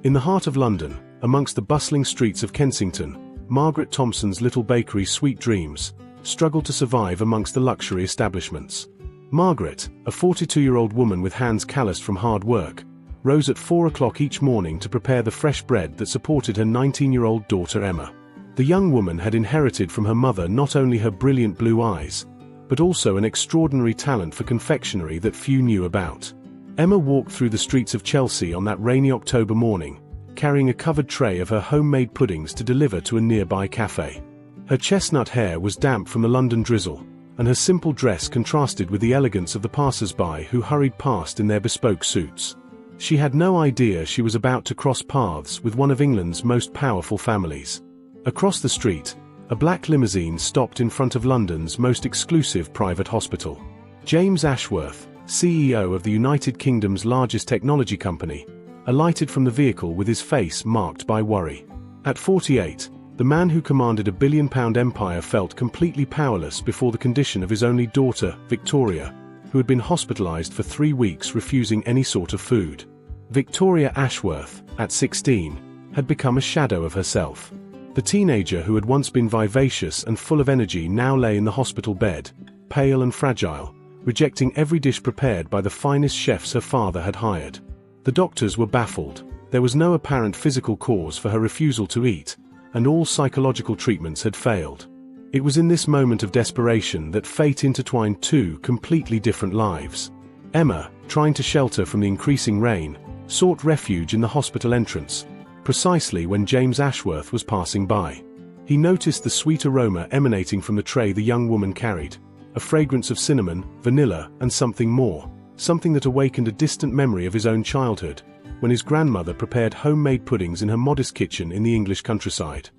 In the heart of London, amongst the bustling streets of Kensington, Margaret Thompson's little bakery Sweet Dreams struggled to survive amongst the luxury establishments. Margaret, a 42-year-old woman with hands calloused from hard work, rose at 4 o'clock each morning to prepare the fresh bread that supported her 19-year-old daughter Emma. The young woman had inherited from her mother not only her brilliant blue eyes, but also an extraordinary talent for confectionery that few knew about. Emma walked through the streets of Chelsea on that rainy October morning, carrying a covered tray of her homemade puddings to deliver to a nearby cafe. Her chestnut hair was damp from the London drizzle, and her simple dress contrasted with the elegance of the passers-by who hurried past in their bespoke suits. She had no idea she was about to cross paths with one of England's most powerful families. Across the street, a black limousine stopped in front of London's most exclusive private hospital. James Ashworth, CEO of the United Kingdom's largest technology company, alighted from the vehicle with his face marked by worry. At 48, the man who commanded a billion-pound empire felt completely powerless before the condition of his only daughter, Victoria, who had been hospitalized for 3 weeks refusing any sort of food. Victoria Ashworth, at 16, had become a shadow of herself. The teenager who had once been vivacious and full of energy now lay in the hospital bed, pale and fragile, rejecting every dish prepared by the finest chefs her father had hired. The doctors were baffled. There was no apparent physical cause for her refusal to eat, and all psychological treatments had failed. It was in this moment of desperation that fate intertwined two completely different lives. Emma, trying to shelter from the increasing rain, sought refuge in the hospital entrance, precisely when James Ashworth was passing by. He noticed the sweet aroma emanating from the tray the young woman carried, a fragrance of cinnamon, vanilla, and something more, something that awakened a distant memory of his own childhood, when his grandmother prepared homemade puddings in her modest kitchen in the English countryside.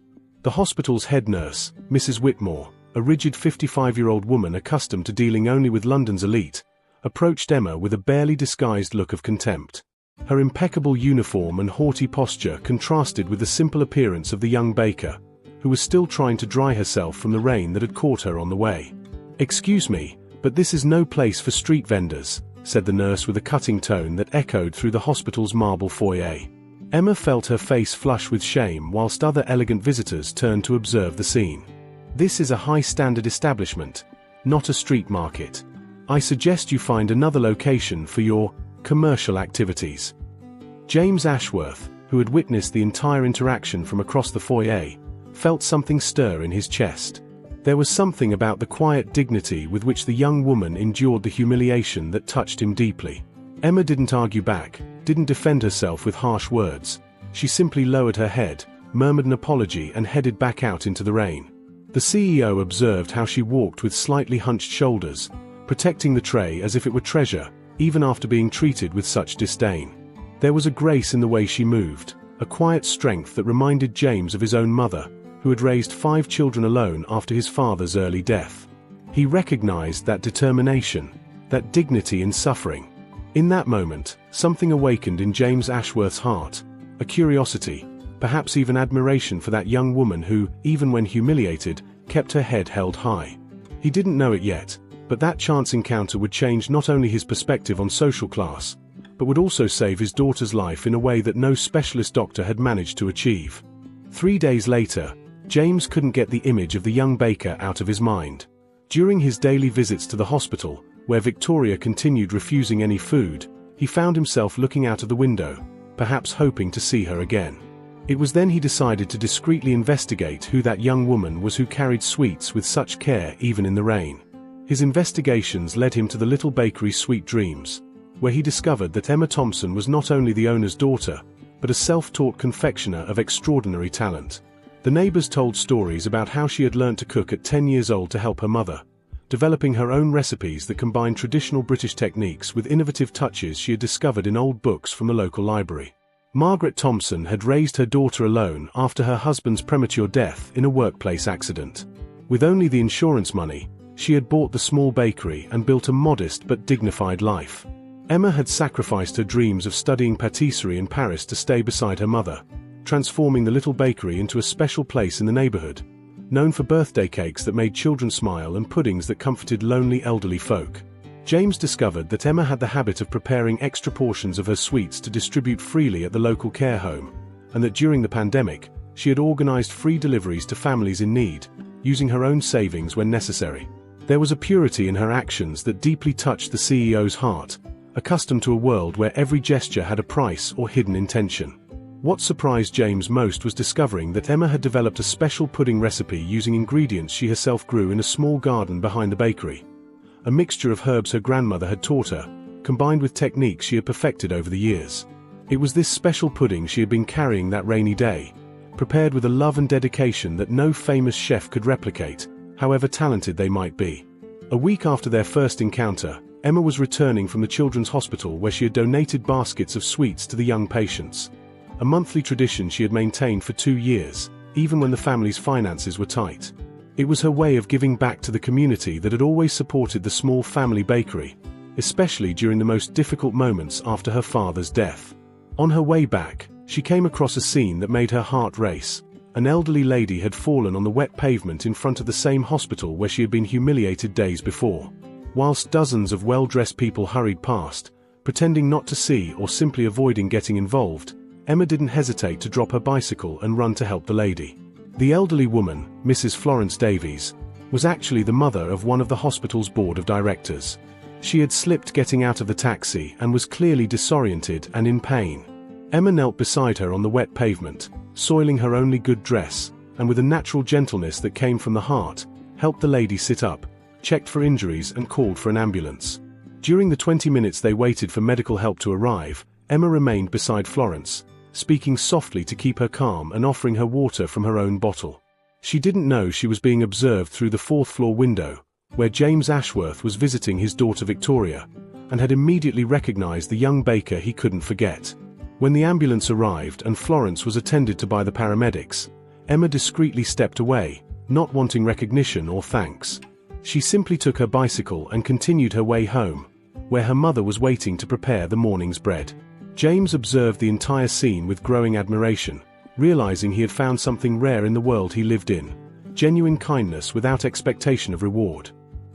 The hospital's head nurse, Mrs. Whitmore, a rigid 55-year-old woman accustomed to dealing only with London's elite, approached Emma with a barely disguised look of contempt. Her impeccable uniform and haughty posture contrasted with the simple appearance of the young baker, who was still trying to dry herself from the rain that had caught her on the way. "Excuse me, but this is no place for street vendors," said the nurse with a cutting tone that echoed through the hospital's marble foyer. Emma felt her face flush with shame whilst other elegant visitors turned to observe the scene. "This is a high-standard establishment, not a street market. I suggest you find another location for your commercial activities." James Ashworth, who had witnessed the entire interaction from across the foyer, felt something stir in his chest. There was something about the quiet dignity with which the young woman endured the humiliation that touched him deeply. Emma didn't argue back, didn't defend herself with harsh words. She simply lowered her head, murmured an apology and headed back out into the rain. The CEO observed how she walked with slightly hunched shoulders, protecting the tray as if it were treasure, even after being treated with such disdain. There was a grace in the way she moved, a quiet strength that reminded James of his own mother, who had raised 5 children alone after his father's early death. He recognized that determination, that dignity in suffering. In that moment, something awakened in James Ashworth's heart, a curiosity, perhaps even admiration for that young woman who, even when humiliated, kept her head held high. He didn't know it yet, but that chance encounter would change not only his perspective on social class, but would also save his daughter's life in a way that no specialist doctor had managed to achieve. 3 days later, James couldn't get the image of the young baker out of his mind. During his daily visits to the hospital, where Victoria continued refusing any food, he found himself looking out of the window, perhaps hoping to see her again. It was then he decided to discreetly investigate who that young woman was who carried sweets with such care even in the rain. His investigations led him to the little bakery Sweet Dreams, where he discovered that Emma Thompson was not only the owner's daughter, but a self-taught confectioner of extraordinary talent. The neighbors told stories about how she had learned to cook at 10 years old to help her mother, developing her own recipes that combined traditional British techniques with innovative touches she had discovered in old books from the local library. Margaret Thompson had raised her daughter alone after her husband's premature death in a workplace accident. With only the insurance money, she had bought the small bakery and built a modest but dignified life. Emma had sacrificed her dreams of studying patisserie in Paris to stay beside her mother, transforming the little bakery into a special place in the neighborhood, known for birthday cakes that made children smile and puddings that comforted lonely elderly folk. James discovered that Emma had the habit of preparing extra portions of her sweets to distribute freely at the local care home, and that during the pandemic, she had organized free deliveries to families in need, using her own savings when necessary. There was a purity in her actions that deeply touched the CEO's heart, accustomed to a world where every gesture had a price or hidden intention. What surprised James most was discovering that Emma had developed a special pudding recipe using ingredients she herself grew in a small garden behind the bakery. A mixture of herbs her grandmother had taught her, combined with techniques she had perfected over the years. It was this special pudding she had been carrying that rainy day, prepared with a love and dedication that no famous chef could replicate, however talented they might be. A week after their first encounter, Emma was returning from the children's hospital where she had donated baskets of sweets to the young patients. A monthly tradition she had maintained for 2 years, even when the family's finances were tight. It was her way of giving back to the community that had always supported the small family bakery, especially during the most difficult moments after her father's death. On her way back, she came across a scene that made her heart race. An elderly lady had fallen on the wet pavement in front of the same hospital where she had been humiliated days before. Whilst dozens of well-dressed people hurried past, pretending not to see or simply avoiding getting involved, Emma didn't hesitate to drop her bicycle and run to help the lady. The elderly woman, Mrs. Florence Davies, was actually the mother of one of the hospital's board of directors. She had slipped getting out of the taxi and was clearly disoriented and in pain. Emma knelt beside her on the wet pavement, soiling her only good dress, and with a natural gentleness that came from the heart, helped the lady sit up, checked for injuries and called for an ambulance. During the 20 minutes they waited for medical help to arrive, Emma remained beside Florence, speaking softly to keep her calm and offering her water from her own bottle. She didn't know she was being observed through the 4th-floor window, where James Ashworth was visiting his daughter Victoria, and had immediately recognized the young baker he couldn't forget. When the ambulance arrived and Florence was attended to by the paramedics, Emma discreetly stepped away, not wanting recognition or thanks. She simply took her bicycle and continued her way home, where her mother was waiting to prepare the morning's bread. James observed the entire scene with growing admiration, realizing he had found something rare in the world he lived in: genuine kindness without expectation of reward.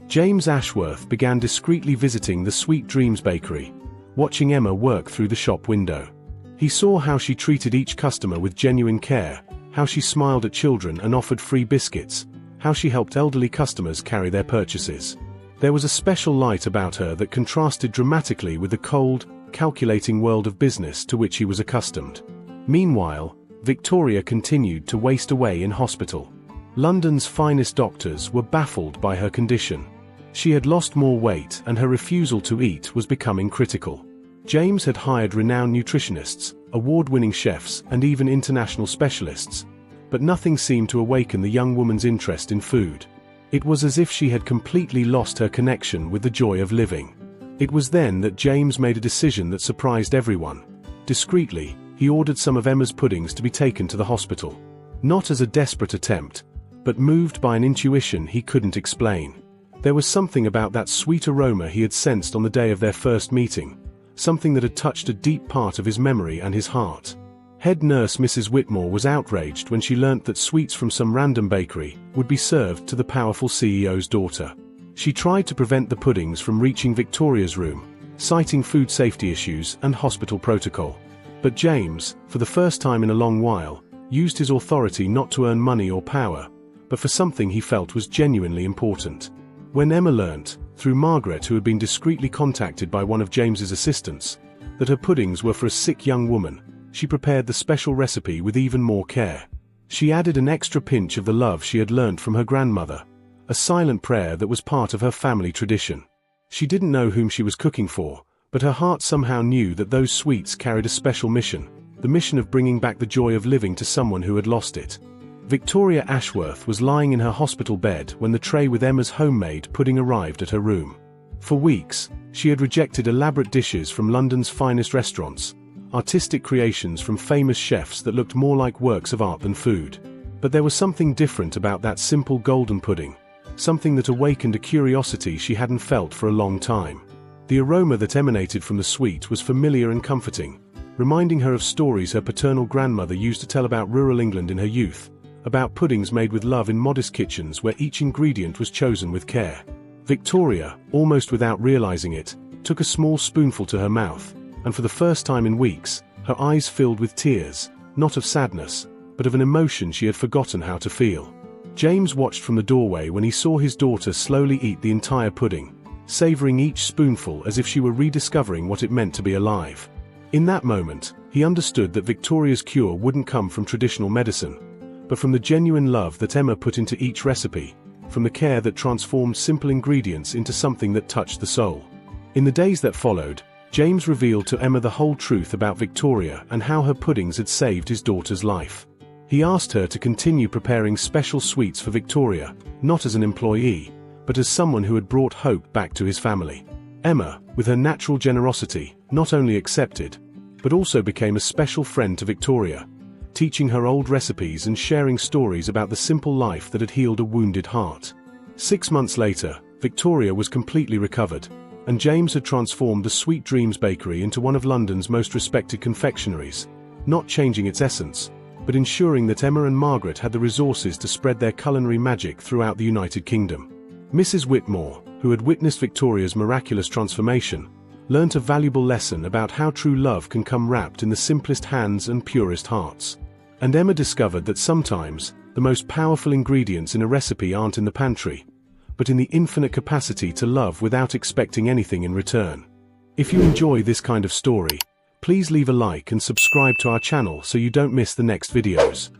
James Ashworth began discreetly visiting the Sweet Dreams bakery, watching Emma work through the shop window. He saw how she treated each customer with genuine care, how she smiled at children and offered free biscuits, how she helped elderly customers carry their purchases. There was a special light about her that contrasted dramatically with the cold, calculating world of business to which he was accustomed. Meanwhile, Victoria continued to waste away in hospital. London's finest doctors were baffled by her condition. She had lost more weight and her refusal to eat was becoming critical. James had hired renowned nutritionists, award-winning chefs, and even international specialists, but nothing seemed to awaken the young woman's interest in food. It was as if she had completely lost her connection with the joy of living. It was then that James made a decision that surprised everyone. Discreetly, he ordered some of Emma's puddings to be taken to the hospital. Not as a desperate attempt, but moved by an intuition he couldn't explain. There was something about that sweet aroma he had sensed on the day of their first meeting, something that had touched a deep part of his memory and his heart. Head nurse Mrs. Whitmore was outraged when she learnt that sweets from some random bakery would be served to the powerful CEO's daughter. She tried to prevent the puddings from reaching Victoria's room, citing food safety issues and hospital protocol. But James, for the first time in a long while, used his authority not to earn money or power, but for something he felt was genuinely important. When Emma learnt, through Margaret, who had been discreetly contacted by one of James's assistants, that her puddings were for a sick young woman, she prepared the special recipe with even more care. She added an extra pinch of the love she had learnt from her grandmother, a silent prayer that was part of her family tradition. She didn't know whom she was cooking for, but her heart somehow knew that those sweets carried a special mission, the mission of bringing back the joy of living to someone who had lost it. Victoria Ashworth was lying in her hospital bed when the tray with Emma's homemade pudding arrived at her room. For weeks, she had rejected elaborate dishes from London's finest restaurants, artistic creations from famous chefs that looked more like works of art than food. But there was something different about that simple golden pudding, something that awakened a curiosity she hadn't felt for a long time. The aroma that emanated from the sweet was familiar and comforting, reminding her of stories her paternal grandmother used to tell about rural England in her youth, about puddings made with love in modest kitchens where each ingredient was chosen with care. Victoria, almost without realizing it, took a small spoonful to her mouth, and for the first time in weeks, her eyes filled with tears, not of sadness, but of an emotion she had forgotten how to feel. James watched from the doorway when he saw his daughter slowly eat the entire pudding, savoring each spoonful as if she were rediscovering what it meant to be alive. In that moment, he understood that Victoria's cure wouldn't come from traditional medicine, but from the genuine love that Emma put into each recipe, from the care that transformed simple ingredients into something that touched the soul. In the days that followed, James revealed to Emma the whole truth about Victoria and how her puddings had saved his daughter's life. He asked her to continue preparing special sweets for Victoria, not as an employee, but as someone who had brought hope back to his family. Emma, with her natural generosity, not only accepted, but also became a special friend to Victoria, teaching her old recipes and sharing stories about the simple life that had healed a wounded heart. 6 months later, Victoria was completely recovered, and James had transformed the Sweet Dreams Bakery into one of London's most respected confectionaries, not changing its essence, but ensuring that Emma and Margaret had the resources to spread their culinary magic throughout the United Kingdom. Mrs. Whitmore, who had witnessed Victoria's miraculous transformation, learnt a valuable lesson about how true love can come wrapped in the simplest hands and purest hearts. And Emma discovered that sometimes, the most powerful ingredients in a recipe aren't in the pantry, but in the infinite capacity to love without expecting anything in return. If you enjoy this kind of story, please leave a like and subscribe to our channel so you don't miss the next videos.